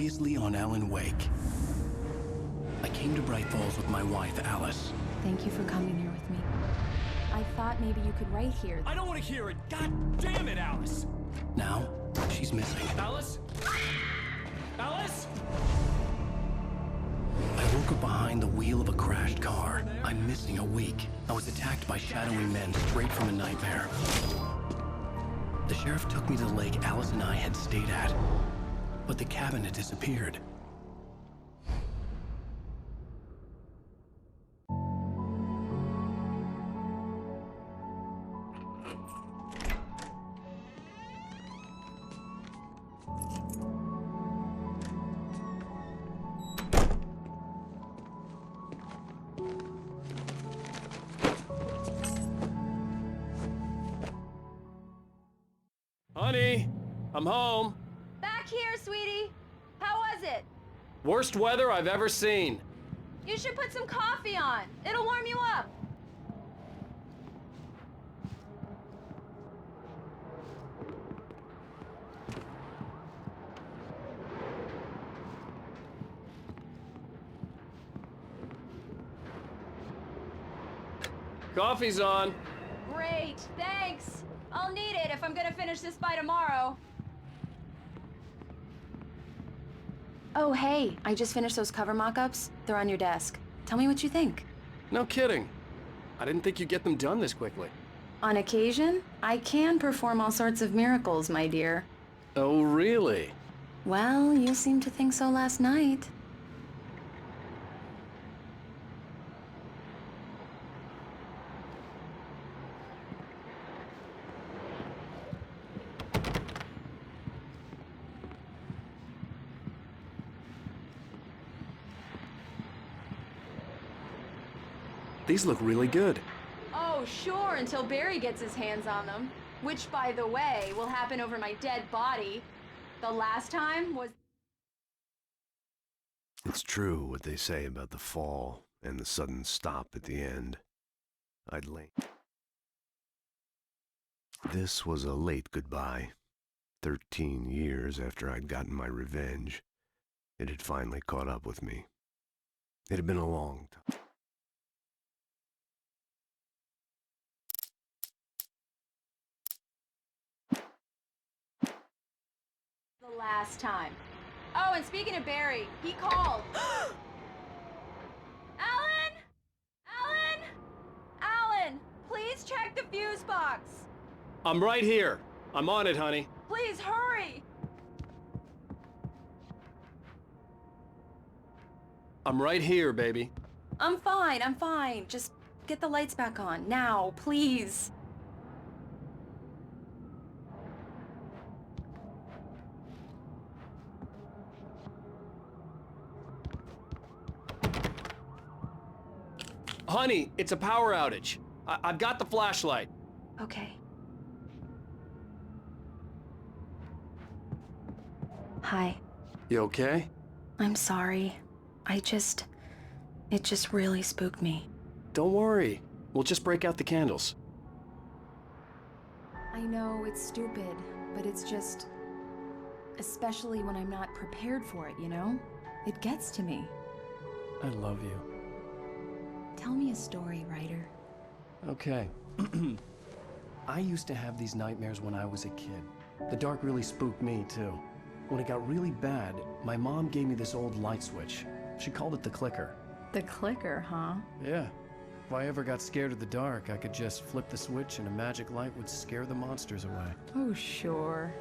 Previously on Alan Wake. I came to Braight-Fålls with my wife, Alice. Thank you for coming here with me. I thought maybe you could write here. I don't want to hear it! God damn it, Alice! Now, she's missing. Alice? Alice? I woke up behind the wheel of a crashed car. I'm missing a week. I was attacked by shadowy men straight from a nightmare. The sheriff took me to the lake Alice and I had stayed at, but the cabin had disappeared. Honey, I'm home. Back here, sweetie. How was it? Worst weather I've ever seen. You should put some coffee on. It'll warm you up. Coffee's on. Great, thanks. I'll need it if I'm gonna finish this by tomorrow. Oh, hey, I just finished those cover mock-ups. They're on your desk. Tell me what you think. No kidding. I didn't think you'd get them done this quickly. On occasion, I can perform all sorts of miracles, my dear. Oh, really? Well, you seemed to think so last night. These look really good. Oh, sure, until Barry gets his hands on them. Which, by the way, will happen over my dead body. The last time was... It's true what they say about the fall and the sudden stop at the end. This was a late goodbye. 13 years after I'd gotten my revenge, it had finally caught up with me. It had been a long time. the last time. Oh, and speaking of Barry, he called. Alan! Alan! Alan, please check the fuse box. I'm right here. I'm on it, honey. Please hurry. I'm right here, baby. I'm fine. Just get the lights back on, now, please. Honey, it's a power outage. I've got the flashlight. Okay. Hi. You okay? I'm sorry. It just really spooked me. Don't worry. We'll just break out the candles. I know it's stupid, but it's just... especially when I'm not prepared for it, you know? It gets to me. I love you. Tell me a story, writer. Okay. I used to have these nightmares when I was a kid. The dark really spooked me, too. When it got really bad, my mom gave me this old light switch. She called it the clicker. The clicker, huh? Yeah. If I ever got scared of the dark, I could just flip the switch and a magic light would scare the monsters away. Oh, sure.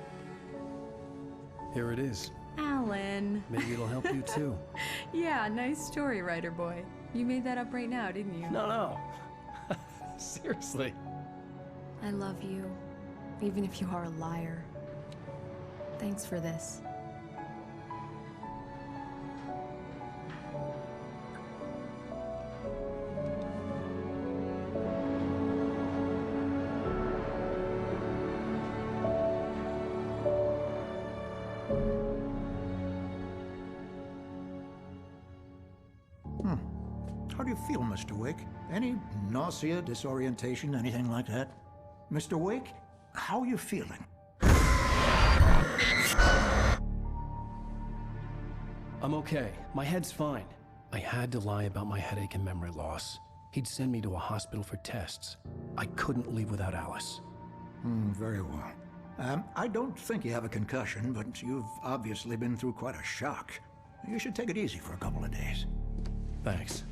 Here it is. Alan. Maybe it'll help you, too. Yeah, nice story, writer boy. You made that up right now, didn't you? No. Seriously. I love you, even if you are a liar. Thanks for this. How do you feel, Mr. Wake? Any nausea, disorientation, anything like that? Mr. Wake, how are you feeling? I'm okay. My head's fine. I had to lie about my headache and memory loss. He'd send me to a hospital for tests. I couldn't leave without Alice. Very well. I don't think you have a concussion, but you've obviously been through quite a shock. You should take it easy for a couple of days. Thanks.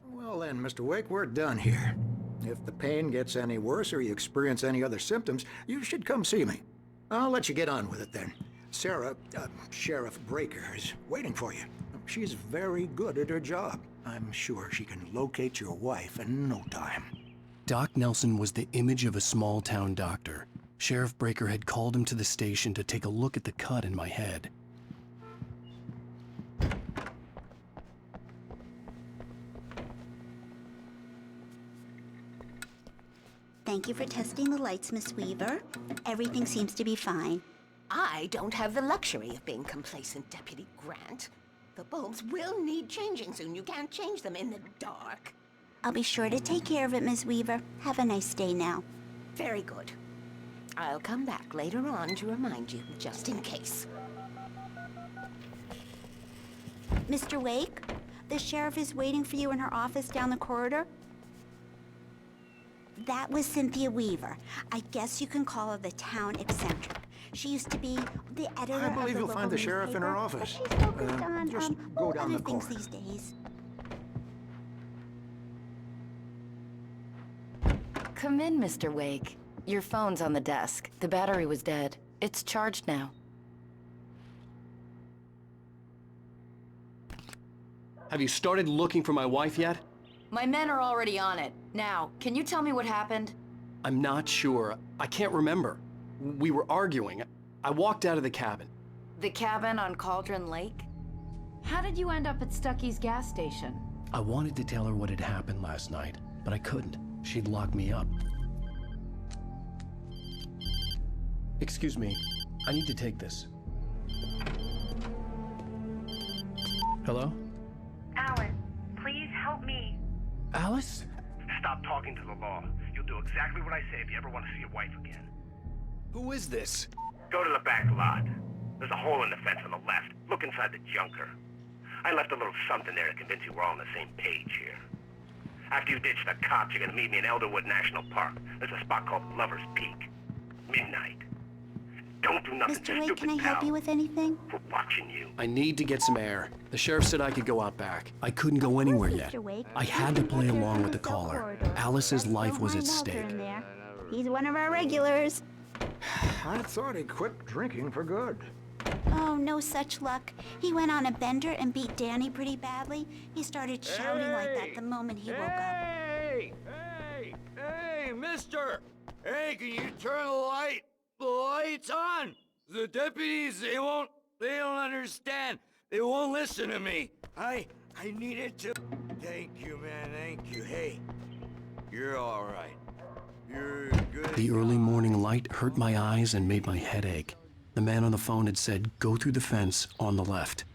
Well then, Mr. Wake, we're done here. If the pain gets any worse or you experience any other symptoms, you should come see me. I'll let you get on with it then. Sarah, Sheriff Breaker, is waiting for you. She's very good at her job. I'm sure she can locate your wife in no time. Doc Nelson was the image of a small-town doctor. Sheriff Breaker had called him to the station to take a look at the cut in my head. Thank you for testing the lights, Miss Weaver. Everything seems to be fine. I don't have the luxury of being complacent, Deputy Grant. The bulbs will need changing soon. You can't change them in the dark. I'll be sure to take care of it, Miss Weaver. Have a nice day now. Very good. I'll come back later on to remind you, just in case. Mr. Wake, the sheriff is waiting for you in her office down the corridor. That was Cynthia Weaver. I guess you can call her the town eccentric. She used to be the editor I believe of the you'll find the sheriff in her newspaper, office. but she's focused on just go down other the things corridor. these days. Come in, Mr. Wake. Your phone's on the desk. The battery was dead. It's charged now. Have you started looking for my wife yet? My men are already on it. Now, can you tell me what happened? I'm not sure. I can't remember. We were arguing. I walked out of the cabin. The cabin on Cauldron Lake? How did you end up at Stucky's gas station? I wanted to tell her what had happened last night, but I couldn't. She'd lock me up. Excuse me. I need to take this. Hello? Alan, please help me. Alice? Stop talking to the law. You'll do exactly what I say if you ever want to see your wife again. Who is this? Go to the back lot. There's a hole in the fence on the left. Look inside the junker. I left a little something there to convince you we're all on the same page here. After you ditch the cops, you're gonna meet me in Elderwood National Park. There's a spot called Lover's Peak. Midnight. Don't do nothing Mr. Wake, stupid, can I help pal. you with anything? We're watching you. I need to get some air. The sheriff said I could go out back. I couldn't go anywhere yet. Mr. Wake. I had to play along with the Cell caller. corridor. Alice's Let's life don't was mind at Walter stake. in there. He's one of our regulars. I thought he quit drinking for good. Oh, no such luck. He went on a bender and beat Danny pretty badly. He started shouting like that the moment he woke up. Hey, mister! Hey, can you turn the lights on? The deputies, they don't understand. They won't listen to me. I needed to... Thank you, man, thank you. Hey, you're all right. You're good. The early morning light hurt my eyes and made my head ache. The man on the phone had said, go through the fence on the left.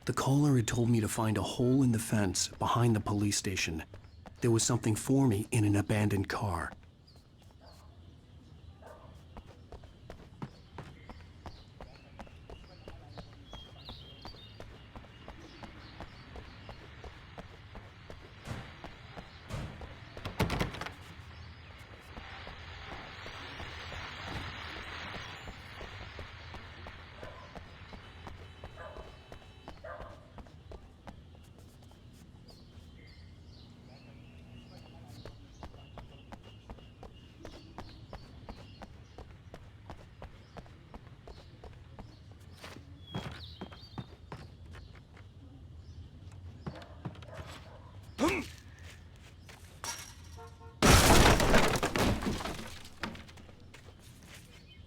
The caller had told me to find a hole in the fence behind the police station. There was something for me in an abandoned car.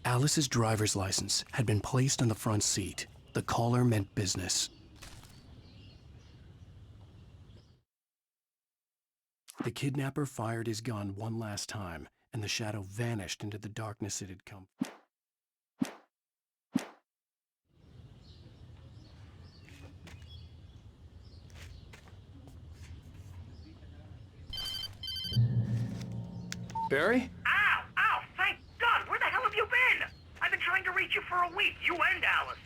Alice's driver's license had been placed on the front seat. The caller meant business. The kidnapper fired his gun one last time and the shadow vanished into the darkness it had come. Barry? Ow! Ow! Thank God! Where the hell have you been? I've been trying to reach you for a week, you and Alice.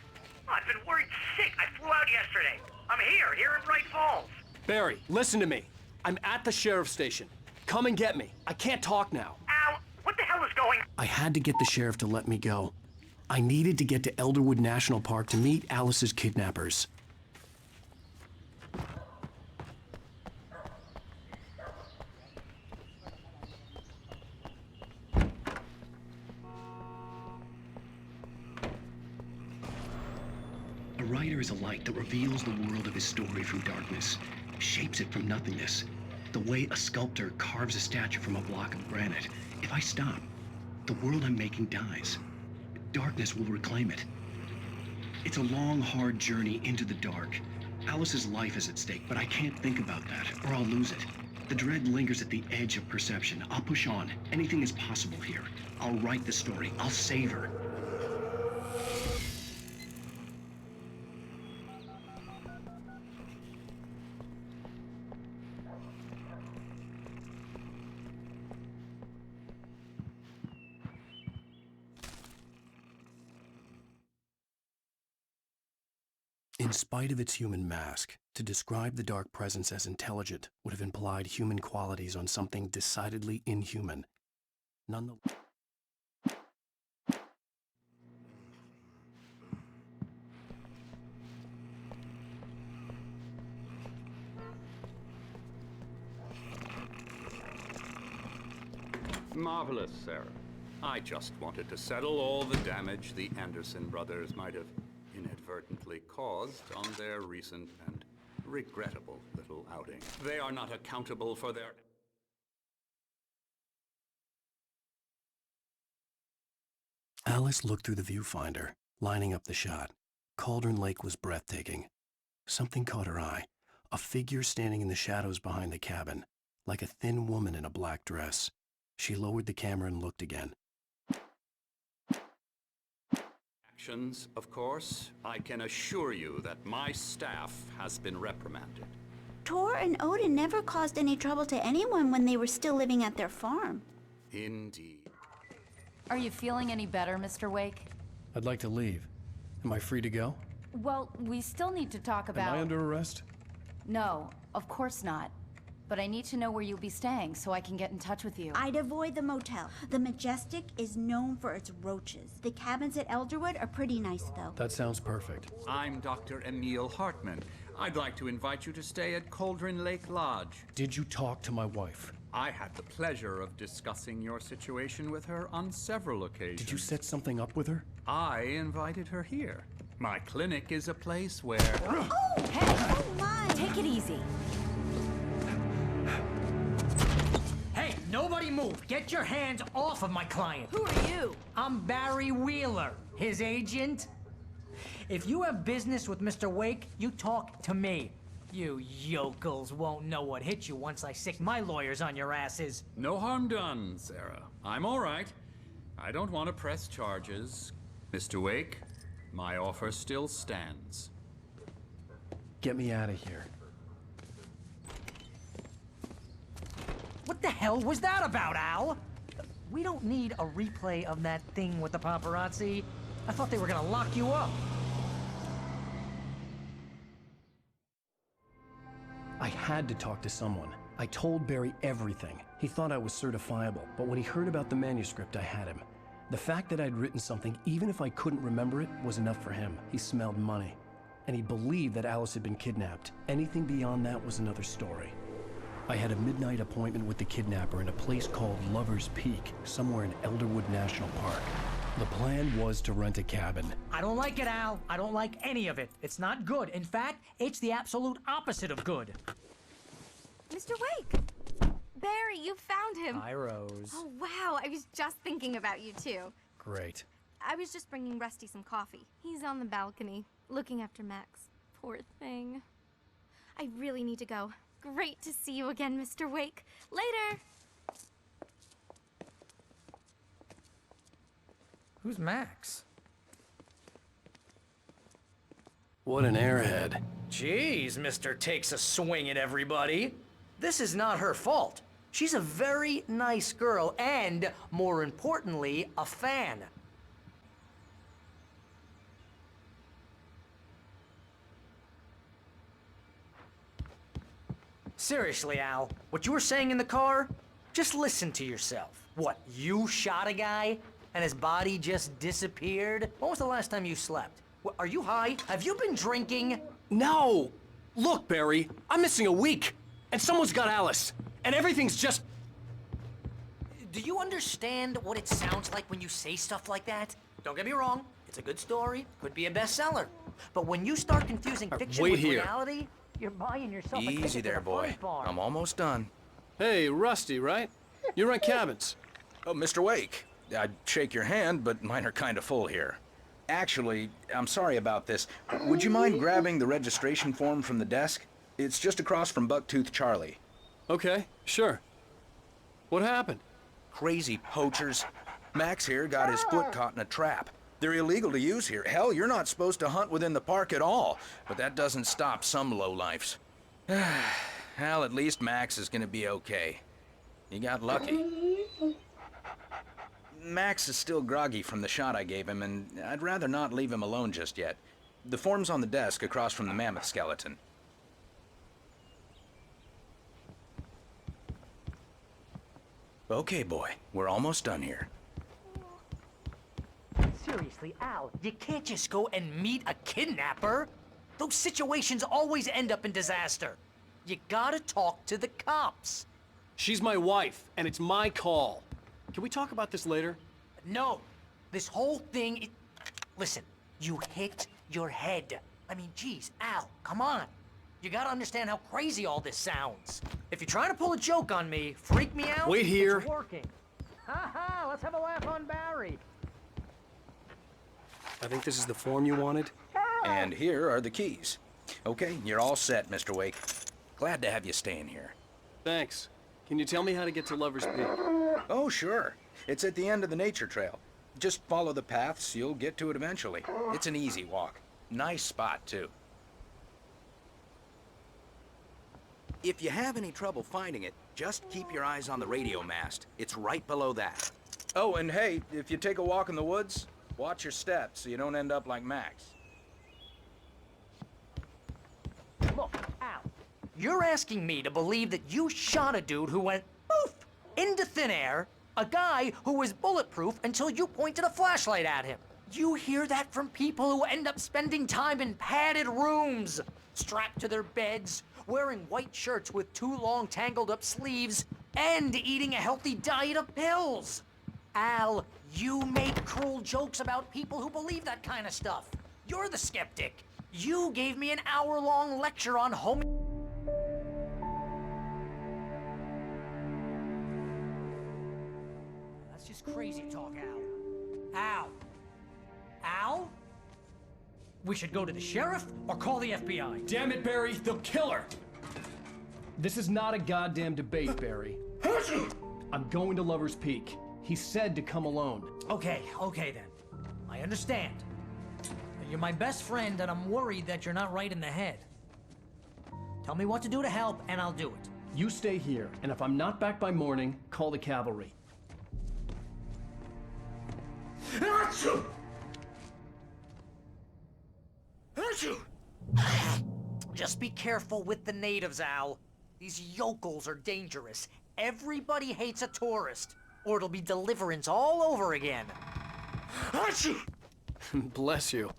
Oh, I've been worried sick. I flew out yesterday. I'm here in Braight-Fålls. Barry, listen to me. I'm at the sheriff's station. Come and get me. I can't talk now. Al, what the hell is going on? I had to get the sheriff to let me go. I needed to get to Elderwood National Park to meet Alice's kidnappers. A writer is a light that reveals the world of his story from darkness, shapes it from nothingness. The way a sculptor carves a statue from a block of granite. If I stop, the world I'm making dies. Darkness will reclaim it. It's a long, hard journey into the dark. Alice's life is at stake, but I can't think about that, or I'll lose it. The dread lingers at the edge of perception. I'll push on. Anything is possible here. I'll write the story. I'll save her. In spite of its human mask, to describe the dark presence as intelligent would have implied human qualities on something decidedly inhuman. Nonetheless. Marvelous, Sarah. I just wanted to settle all the damage the Anderson brothers might have inadvertently caused on their recent and regrettable little outing. They are not accountable for their... Alice looked through the viewfinder, lining up the shot. Cauldron Lake was breathtaking. Something caught her eye. A figure standing in the shadows behind the cabin, like a thin woman in a black dress. She lowered the camera and looked again. Actions, of course. I can assure you that my staff has been reprimanded. Tor and Odin never caused any trouble to anyone when they were still living at their farm. Indeed. Are you feeling any better, Mr. Wake? I'd like to leave. Am I free to go? Well, we still need to talk about... Am I under arrest? No, of course not. But I need to know where you'll be staying so I can get in touch with you. I'd avoid the motel. The Majestic is known for its roaches. The cabins at Elderwood are pretty nice, though. That sounds perfect. I'm Dr. Emil Hartman. I'd like to invite you to stay at Cauldron Lake Lodge. Did you talk to my wife? I had the pleasure of discussing your situation with her on several occasions. Did you set something up with her? I invited her here. My clinic is a place where... Oh! Hey! Oh my! Take it easy. Hey, nobody move! Get your hands off of my client! Who are you? I'm Barry Wheeler, his agent. If you have business with Mr. Wake, you talk to me. You yokels won't know what hit you once I sick my lawyers on your asses. No harm done, Sarah. I'm all right. I don't want to press charges. Mr. Wake, my offer still stands. Get me out of here. What the hell was that about, Al? We don't need a replay of that thing with the paparazzi. I thought they were gonna lock you up. I had to talk to someone. I told Barry everything. He thought I was certifiable, but when he heard about the manuscript, I had him. The fact that I'd written something, even if I couldn't remember it, was enough for him. He smelled money. And he believed that Alice had been kidnapped. Anything beyond that was another story. I had a midnight appointment with the kidnapper in a place called Lover's Peak, somewhere in Elderwood National Park. The plan was to rent a cabin. I don't like it, Al. I don't like any of it. It's not good. In fact, it's the absolute opposite of good. Mr. Wake! Barry, you found him! Hi, Rose. Oh, wow. I was just thinking about you, too. Great. I was just bringing Rusty some coffee. He's on the balcony, looking after Max. Poor thing. I really need to go. Great to see you again, Mr. Wake. Later! Who's Max? What an airhead. Jeez, Mr. Takes a swing at everybody. This is not her fault. She's a very nice girl and, more importantly, a fan. Seriously, Al, what you were saying in the car? Just listen to yourself. What, you shot a guy and his body just disappeared? When was the last time you slept? What, are you high? Have you been drinking? No! Look, Barry, I'm missing a week, and someone's got Alice, and everything's just... Do you understand what it sounds like when you say stuff like that? Don't get me wrong, it's a good story, could be a bestseller. But when you start confusing fiction with reality, you're buying yourself a ticket Easy there, to the boy. fun farm. I'm almost done. Hey, Rusty, right? You rent cabins. Oh, Mr. Wake. I'd shake your hand, but mine are kind of full here. Actually, I'm sorry about this. Would you mind grabbing the registration form from the desk? It's just across from Bucktooth Charlie. Okay, sure. What happened? Crazy poachers. Max here got his foot caught in a trap. They're illegal to use here. Hell, you're not supposed to hunt within the park at all. But that doesn't stop some lowlifes. Well, at least Max is gonna be okay. He got lucky. Max is still groggy from the shot I gave him, and I'd rather not leave him alone just yet. The form's on the desk across from the mammoth skeleton. Okay, boy. We're almost done here. Seriously, Al, you can't just go and meet a kidnapper. Those situations always end up in disaster. You gotta talk to the cops. She's my wife, and it's my call. Can we talk about this later? No. This whole thing, listen, you hit your head. I mean, geez, Al, come on. You gotta understand how crazy all this sounds. If you're trying to pull a joke on me, freak me out, wait here. It's working. Ha-ha, let's have a laugh on Barry. I think this is the form you wanted. And here are the keys. Okay, you're all set, Mr. Wake. Glad to have you staying here. Thanks. Can you tell me how to get to Lover's Peak? Oh, sure. It's at the end of the nature trail. Just follow the paths, you'll get to it eventually. It's an easy walk. Nice spot, too. If you have any trouble finding it, just keep your eyes on the radio mast. It's right below that. Oh, and hey, if you take a walk in the woods, watch your steps so you don't end up like Max. Look, Al, you're asking me to believe that you shot a dude who went poof into thin air, a guy who was bulletproof until you pointed a flashlight at him. You hear that from people who end up spending time in padded rooms, strapped to their beds, wearing white shirts with too long tangled up sleeves, and eating a healthy diet of pills. Al, you make cruel jokes about people who believe that kind of stuff. You're the skeptic. You gave me an hour-long lecture on That's just crazy talk, Al. Al? Al? We should go to the sheriff or call the FBI. Damn it, Barry, they'll kill her! This is not a goddamn debate, Barry. I'm going to Lover's Peak. He said to come alone. Okay then. I understand. You're my best friend, and I'm worried that you're not right in the head. Tell me what to do to help, and I'll do it. You stay here, and if I'm not back by morning, call the cavalry. Achoo! Achoo! Just be careful with the natives, Al. These yokels are dangerous. Everybody hates a tourist, or it'll be Deliverance all over again. Achoo! Bless you.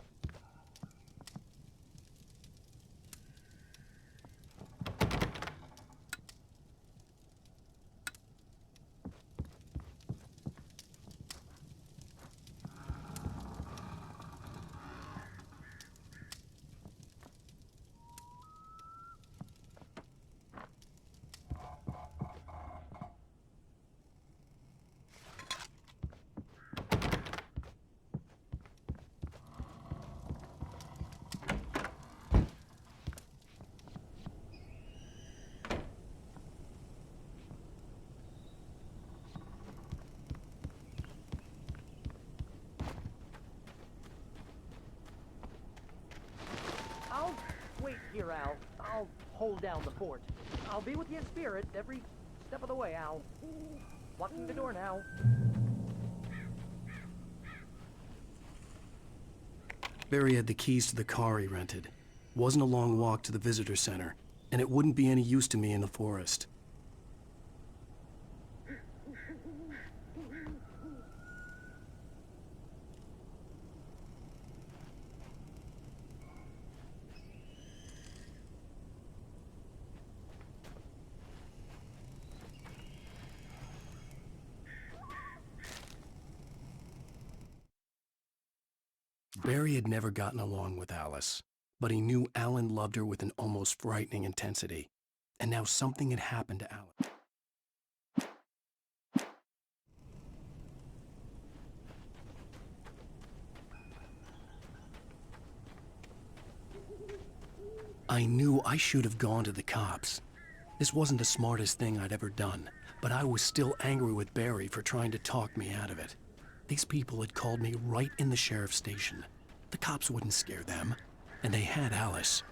Here, Al. I'll hold down the fort. I'll be with you in spirit every step of the way, Al. Locking the door now. Barry had the keys to the car he rented. Wasn't a long walk to the visitor center, and it wouldn't be any use to me in the forest. Barry had never gotten along with Alice, but he knew Alan loved her with an almost frightening intensity. And now something had happened to Alan. I knew I should have gone to the cops. This wasn't the smartest thing I'd ever done, but I was still angry with Barry for trying to talk me out of it. These people had called me right in the sheriff's station. The cops wouldn't scare them, and they had Alice.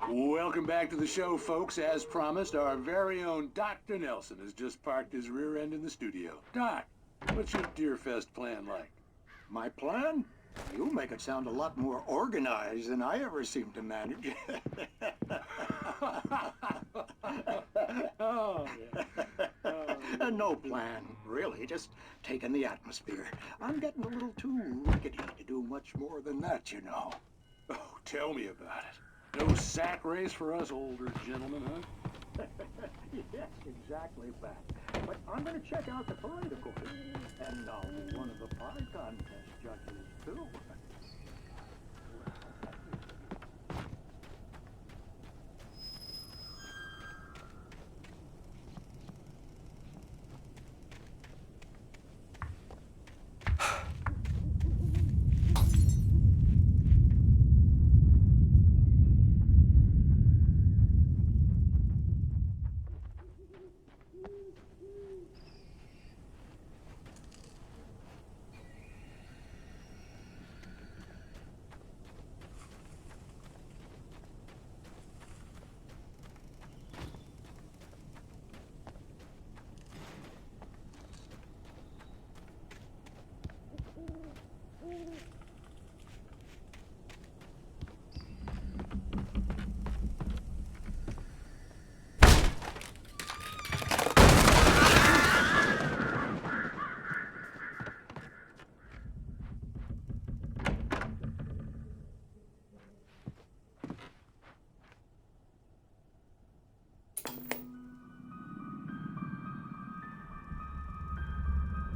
Welcome back to the show, folks. As promised, our very own Dr. Nelson has just parked his rear end in the studio. Doc, what's your Deerfest plan like? My plan? You make it sound a lot more organized than I ever seem to manage. Oh, yeah. No plan, really. Just taking the atmosphere. I'm getting a little too rickety to do much more than that, you know. Oh, tell me about it. No sack race for us older gentlemen, huh? Yes, exactly, Pat. But I'm going to check out the parade, of course. And I'll be one of the pie contest judges, too.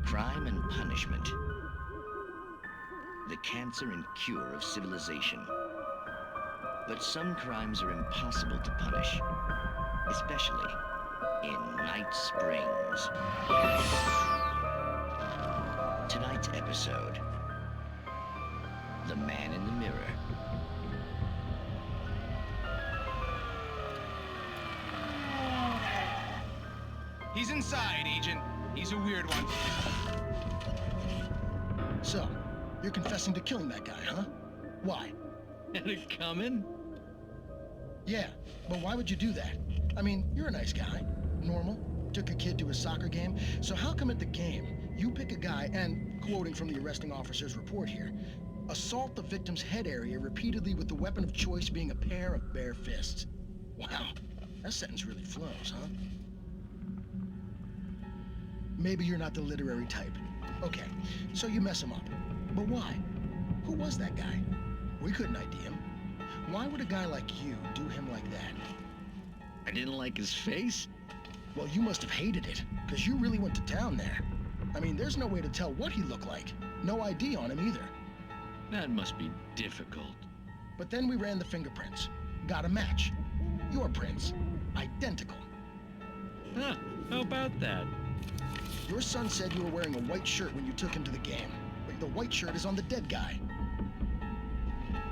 Crime and punishment. The cancer and cure of civilization. But some crimes are impossible to punish, especially in Night Springs. Tonight's episode, The Man in the Mirror. He's inside, Agent. He's a weird one. So, you're confessing to killing that guy, huh? Why? Had it coming? Yeah, but why would you do that? I mean, you're a nice guy. Normal. Took a kid to a soccer game. So how come at the game, you pick a guy and, quoting from the arresting officer's report here, assault the victim's head area repeatedly with the weapon of choice being a pair of bare fists? Wow, that sentence really flows, huh? Maybe you're not the literary type. Okay, so you mess him up. But why? Who was that guy? We couldn't ID him. Why would a guy like you do him like that? I didn't like his face? Well, you must have hated it, because you really went to town there. I mean, there's no way to tell what he looked like. No ID on him either. That must be difficult. But then we ran the fingerprints. Got a match. Your prints. Identical. Huh, how about that? Your son said you were wearing a white shirt when you took him to the game. But the white shirt is on the dead guy.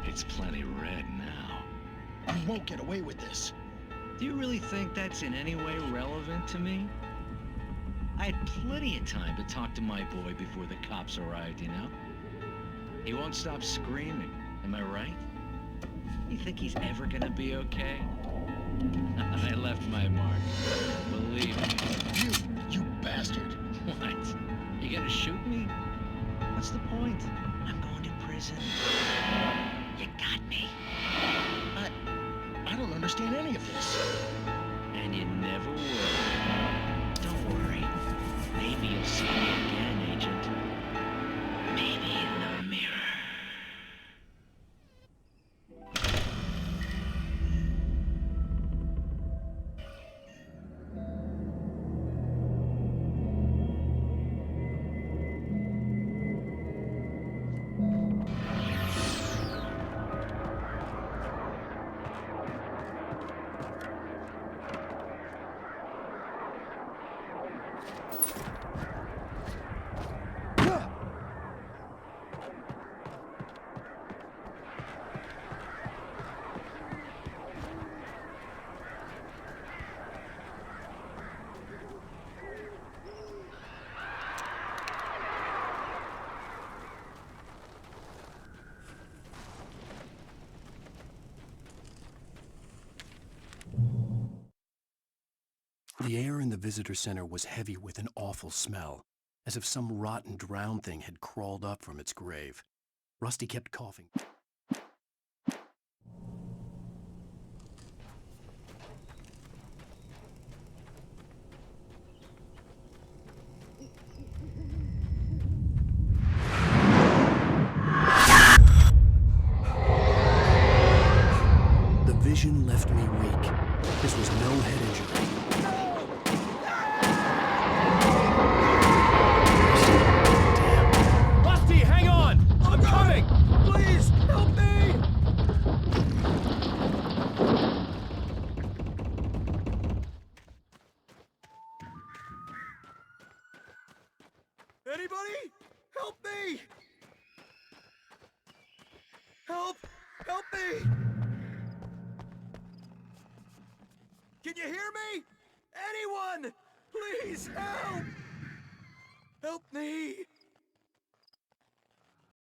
It's plenty red now. You won't get away with this. Do you really think that's in any way relevant to me? I had plenty of time to talk to my boy before the cops arrived, you know? He won't stop screaming, am I right? You think he's ever gonna be okay? I left my mark, believe me. You bastard. What? You gonna shoot me? What's the point? I'm going to prison. You got me. I don't understand any of this. And you never will. Don't worry. Maybe you'll see me again, Agent. Maybe in the mirror. The air in the visitor center was heavy with an awful smell, as if some rotten drowned thing had crawled up from its grave. Rusty kept coughing. The vision left me weak. This was no head injury. Rusty, hang on! I'm coming! Please, help me! Anybody? Help me! Help! Help me! Can you hear me? Anyone! Please help! Help me!